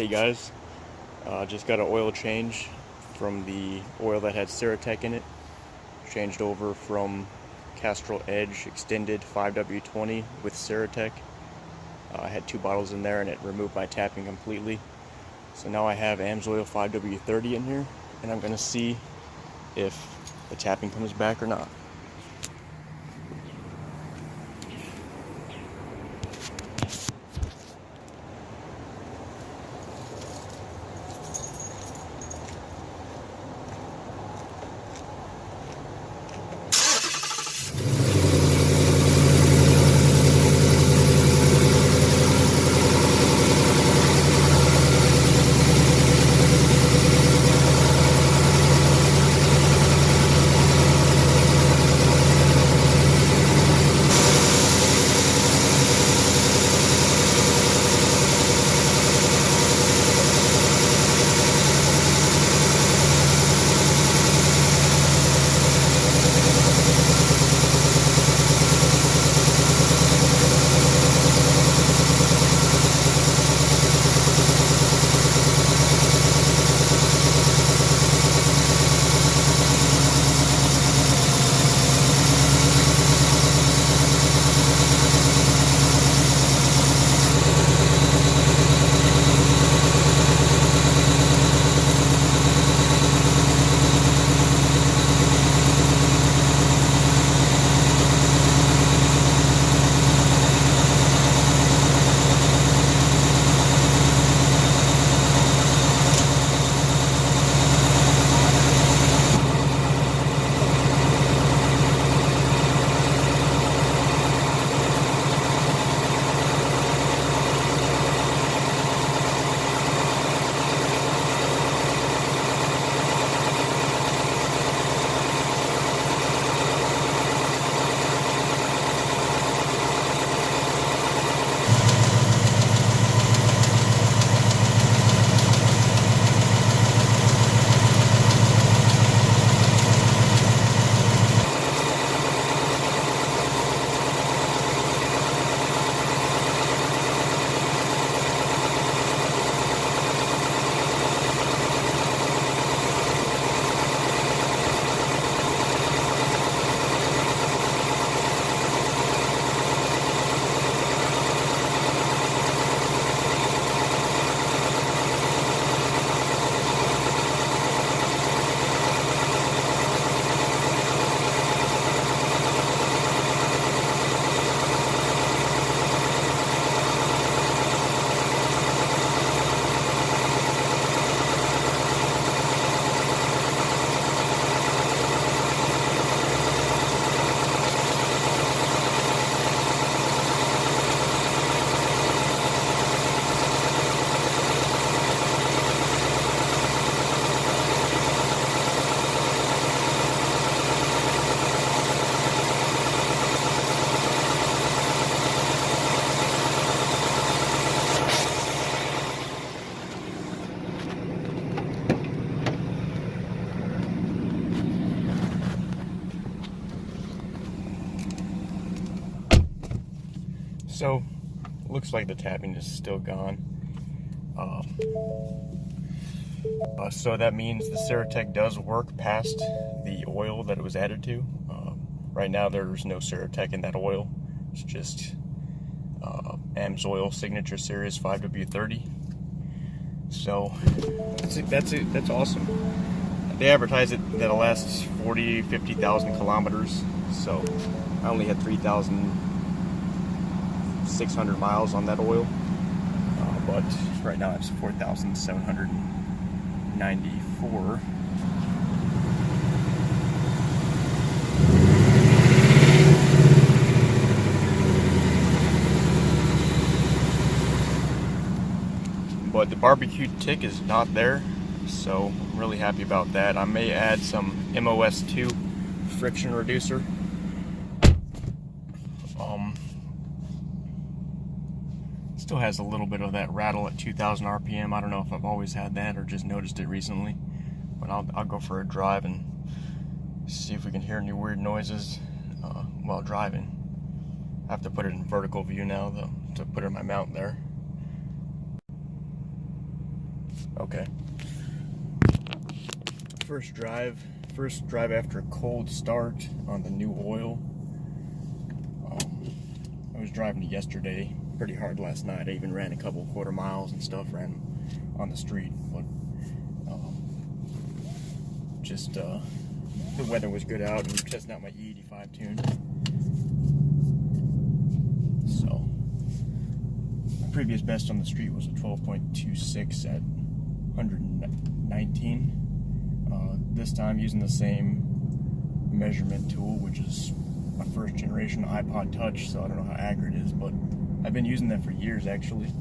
guys, just got an oil change from the oil that had Ceratec in it. Changed over from Castrol Edge Extended 5W20 with Ceratec. I had 2 bottles in there and it removed my tapping completely. So now I have Amsoil 5W30 in here, and I'm going to see if the tapping comes back or not. So, looks like the tapping is still gone. So that means the Ceratec does work past the oil that it was added to. Right now there's no Ceratec in that oil. It's just Amsoil Signature Series 5W30. So that's awesome. They advertise it that it lasts 50,000 kilometers. So I only had 3,600 miles on that oil, but right now it's 4,794. But the barbecue tick is not there, so I'm really happy about that. I may add some MOS2 friction reducer. Still has a little bit of that rattle at 2,000 RPM. I don't know if I've always had that or just noticed it recently, but I'll go for a drive and see if we can hear any weird noises while driving. I have to put it in vertical view now though to put it in my mount there. Okay. First drive after a cold start on the new oil. I was driving it yesterday pretty hard last night. I even ran a couple quarter miles and stuff, ran on the street, but just the weather was good out and we were testing out my E85 tune. So my previous best on the street was a 12.26 at 119. This time using the same measurement tool, which is my first generation iPod Touch, so I don't know how accurate it is, but I've been using that for years actually.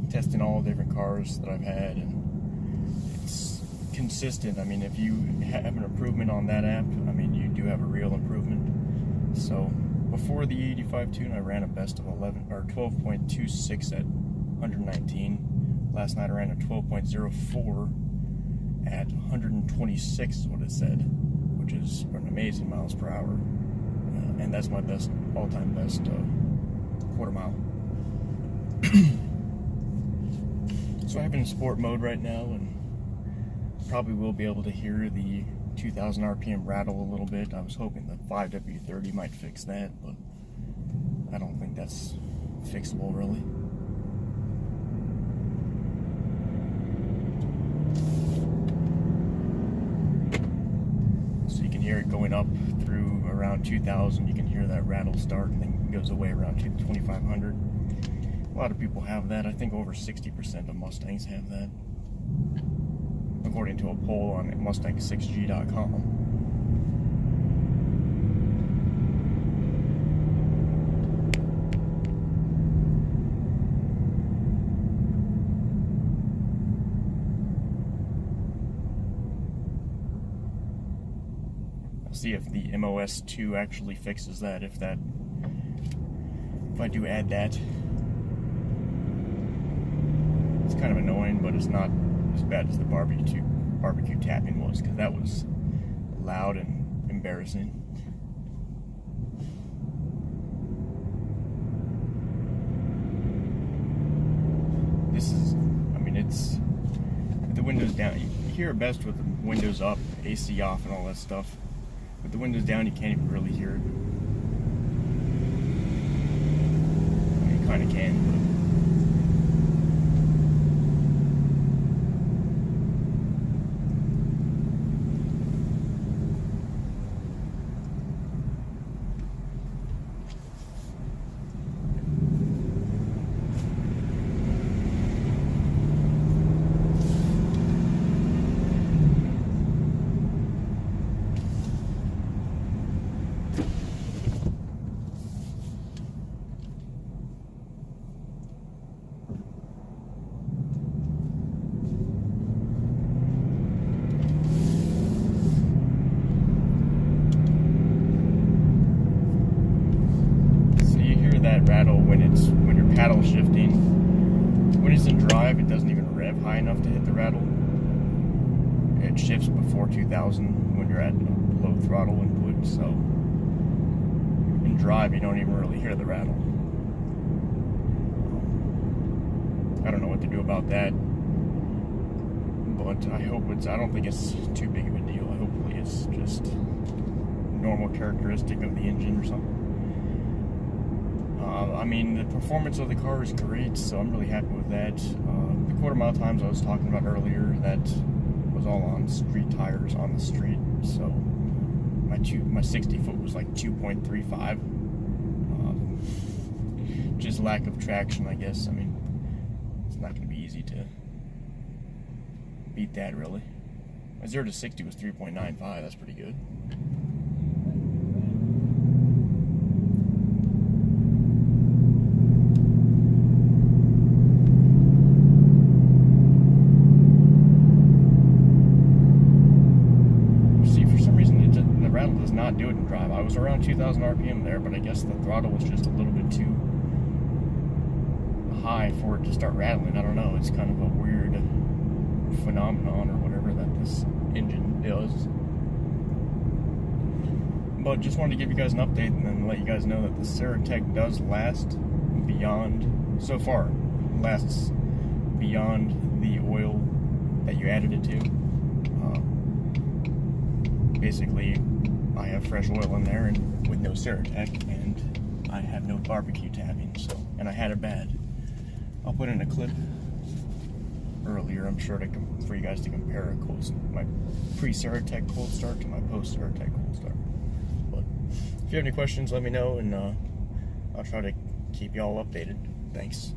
Testing all the different cars that I've had, and it's consistent. I mean, if you have an improvement on that app, I mean, you do have a real improvement. So before the 85 tune, I ran a best of 12.26 at 119. Last night I ran a 12.04 at 126 is what it said, which is an amazing miles per hour, and that's my best, all-time best quarter mile. So I have it in sport mode right now, and probably will be able to hear the 2000 RPM rattle a little bit. I was hoping the 5W30 might fix that, but I don't think that's fixable really. Hear it going up through around 2000. You can hear that rattle start, and then it goes away around 2500. A lot of people have that. I think over 60% of Mustangs have that, according to a poll on Mustang6G.com. See if the MOS2 actually fixes that. If I do add that, it's kind of annoying, but it's not as bad as the barbecue tapping was, because that was loud and embarrassing. This is, I mean, it's with the windows down. You hear it best with the windows up, AC off, and all that stuff. With the windows down, you can't even really hear it. I mean, you kind of can, but rattle when you're paddle shifting. When it's in drive, it doesn't even rev high enough to hit the rattle. It shifts before 2000 when you're at low throttle input, so in drive you don't even really hear the rattle. I don't know what to do about that, but I don't think it's too big of a deal. Hopefully it's just a normal characteristic of the engine or something. I mean, the performance of the car is great, so I'm really happy with that. The quarter mile times I was talking about earlier, that was all on street tires on the street, so my 60 foot was like 2.35. Just lack of traction, I guess. I mean, it's not going to be easy to beat that, really. My 0 to 60 was 3.95. That's pretty good. Not do it in drive. I was around 2000 RPM there, but I guess the throttle was just a little bit too high for it to start rattling. I don't know. It's kind of a weird phenomenon or whatever that this engine does. But just wanted to give you guys an update and then let you guys know that the Ceratec does last beyond, so far, lasts beyond the oil that you added it to. Basically, I have fresh oil in there and with no Ceratec, and I have no barbecue tapping, so, and I had it bad. I'll put in a clip earlier, I'm sure, for you guys to compare my pre-Ceratec cold start to my post-Ceratec cold start. But if you have any questions, let me know, and I'll try to keep y'all updated. Thanks.